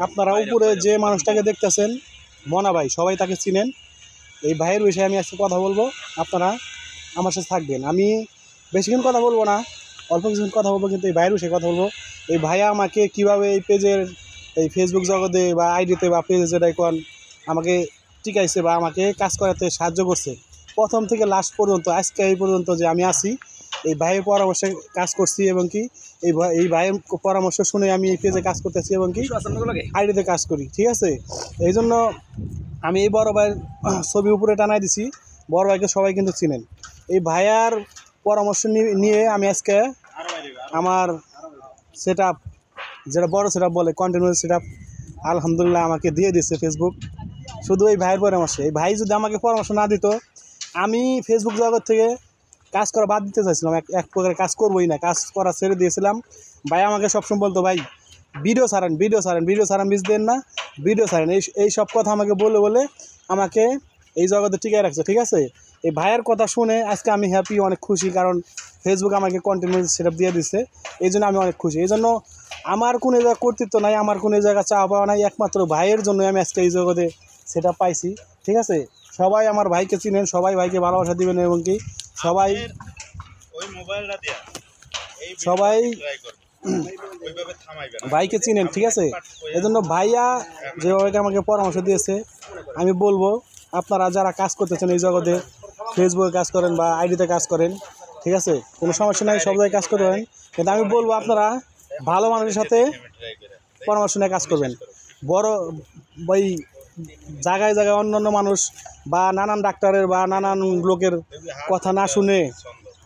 আপনারা উপরে যে মানুষটাকে দেখতেছেন মনা ভাই, সবাই তাকে চিনেন। এই ভাইয়ের বিষয়ে আমি আজকে কথা বলবো, আপনারা আমার সাথে থাকবেন। আমি বেশিক্ষণ কথা বলবো না, অল্প কিছুক্ষণ কথা বলবো, কিন্তু এই ভাইয়ের বিষয়ে কথা বলবো। এই ভাইয়া আমাকে কীভাবে এই পেজের, এই ফেসবুক জগতে বা আইডিতে বা পেজে যেটা এখন আমাকে টিকাইছে বা আমাকে কাজ করাতে সাহায্য করছে প্রথম থেকে লাস্ট পর্যন্ত, আজকে এই পর্যন্ত যে আমি আছি, এই ভাইয়ের পরামর্শে কাজ করছি এবং কি এই ভাইয়ের পরামর্শ শুনে আমি এই পেজে কাজ করতেছি এবং কি আইডিতে কাজ করি, ঠিক আছে। এই জন্য আমি এই বড় ভাইয়ের ছবি উপরে টানাই দিছি। বড় ভাইকে সবাই কিন্তু চিনেন। এই ভাইয়ার পরামর্শ নিয়ে আমি আজকে আমার সেট আপ, যেটা বড় সেট আপ বলে, কন্টিনিউয়াস সেট আপ, আলহামদুলিল্লাহ আমাকে দিয়ে দিচ্ছে ফেসবুক, শুধু এই ভাইয়ের পরামর্শে। এই ভাই যদি আমাকে পরামর্শ না দিত, আমি ফেসবুক জগৎ থেকে কাজ করা বাদ দিতে চাইছিলাম, এক প্রকার কাজ করবোই না, কাজ করা ছেড়ে দিয়েছিলাম। ভাই আমাকে সবসময় বলতো, ভাই ভিডিও ছাড়েন, মিস দেন না, ভিডিও ছাড়েন, এই সব কথা আমাকে বলে বলে আমাকে এই জগতে টিকে রাখছে, ঠিক আছে। এই ভাইয়ের কথা শুনে আজকে আমি হ্যাপি, অনেক খুশি, কারণ ফেসবুক আমাকে কন্টিনিউয়াস সেট আপ দিয়ে দিচ্ছে। এই জন্য আমি অনেক খুশি। এই জন্য আমার কোনো জায়গায় কর্তৃত্ব নাই, আমার কোনো জায়গায় চাওয়া পাওয়া নাই, একমাত্র ভাইয়ের জন্য আমি আজকে এই জগতে সেট আপ পাইছি, ঠিক আছে। সবাই আমার ভাইকে চিনেন, সবাই ভাইকে ভালোবাসা দিবেন এবং কি সবাই ভাইকে চিনেন, ঠিক আছে। এই জন্য ভাইয়া যেভাবে আমাকে পরামর্শ দিয়েছে, আমি বলবো আপনারা যারা কাজ করতেছেন এই জগতে, ফেসবুকে কাজ করেন বা আইডিতে কাজ করেন, ঠিক আছে, কোনো সমস্যা নাই, সব জায়গায় কাজ করবেন, কিন্তু আমি বলবো আপনারা ভালো মানুষের সাথে পরামর্শ নিয়ে কাজ করবেন। বড় ওই জায়গায় জায়গায় অন্য মানুষ বা নানান ডাক্তারের বা নানান লোকের কথা না শুনে,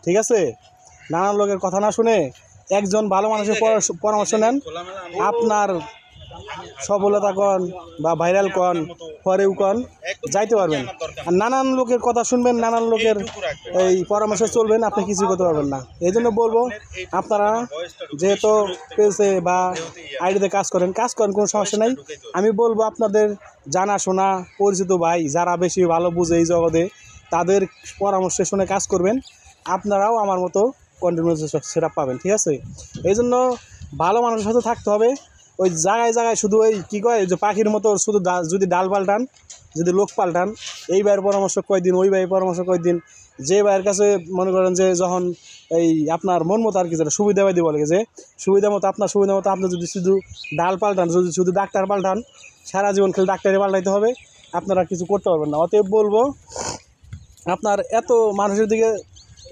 ঠিক আছে, নানান লোকের কথা না শুনে একজন ভালো মানুষের পরামর্শ নেন, আপনার সফলতা কন বা ভাইরাল কন, পরেও কন, যাইতে পারবেন। আর নানান লোকের কথা শুনবেন, নানান লোকের এই পরামর্শে চলবেন, আপনি কিছু করতে পারবেন না। এই জন্য বলবো আপনারা যেহেতু পেজে বা আইডিতে কাজ করেন, কোনো সমস্যা নাই। আমি বলবো আপনাদের জানাশোনা পরিচিত ভাই যারা বেশি ভালো বুঝে এই জগতে, তাদের পরামর্শ শুনে কাজ করবেন, আপনারাও আমার মতো কন্টিনিউয়াস সেট আপ পাবেন, ঠিক আছে। এই জন্য ভালো মানুষের সাথে থাকতে হবে। ওই জায়গায় জায়গায় শুধু ওই কী কয়, যে পাখির মতো শুধু যদি ডাল পাল্টান, যদি লোক পাল্টান, এই ভাইয়ের পরামর্শ কয়দিন, ওই ভাইয়ের পরামর্শ কয়দিন, যে ভাইয়ের কাছে মনে করেন যে যখন এই আপনার মন মতো আর কি, যেটা সুবিধা বাদি বলে, যে সুবিধা মতো আপনার সুবিধা মতো আপনি যদি শুধু ডাল পাল্টান, যদি শুধু ডাক্তার পাল্টান, সারা জীবন খেলে ডাক্তারে পাল্টাইতে হবে, আপনারা কিছু করতে পারবেন না। অতএব বলবো আপনার এত মানুষের দিকে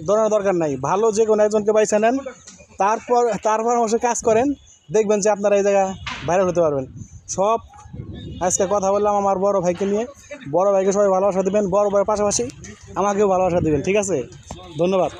দৌড়ানোর দরকার নাই, ভালো যে কোনো একজনকে বাইছে নেন, তার পরামর্শে কাজ করেন, দেখবেন যে আপনারা এই জায়গায় ভাইরাল হতে পারবেন। সব আজকে কথা বললাম আমার বড় ভাইকে নিয়ে। বড় ভাইকে সবাই ভালোবাসা দেবেন, বড় ভাইয়ের পাশাপাশি আমাকেও ভালোবাসা দেবেন, ঠিক আছে। ধন্যবাদ।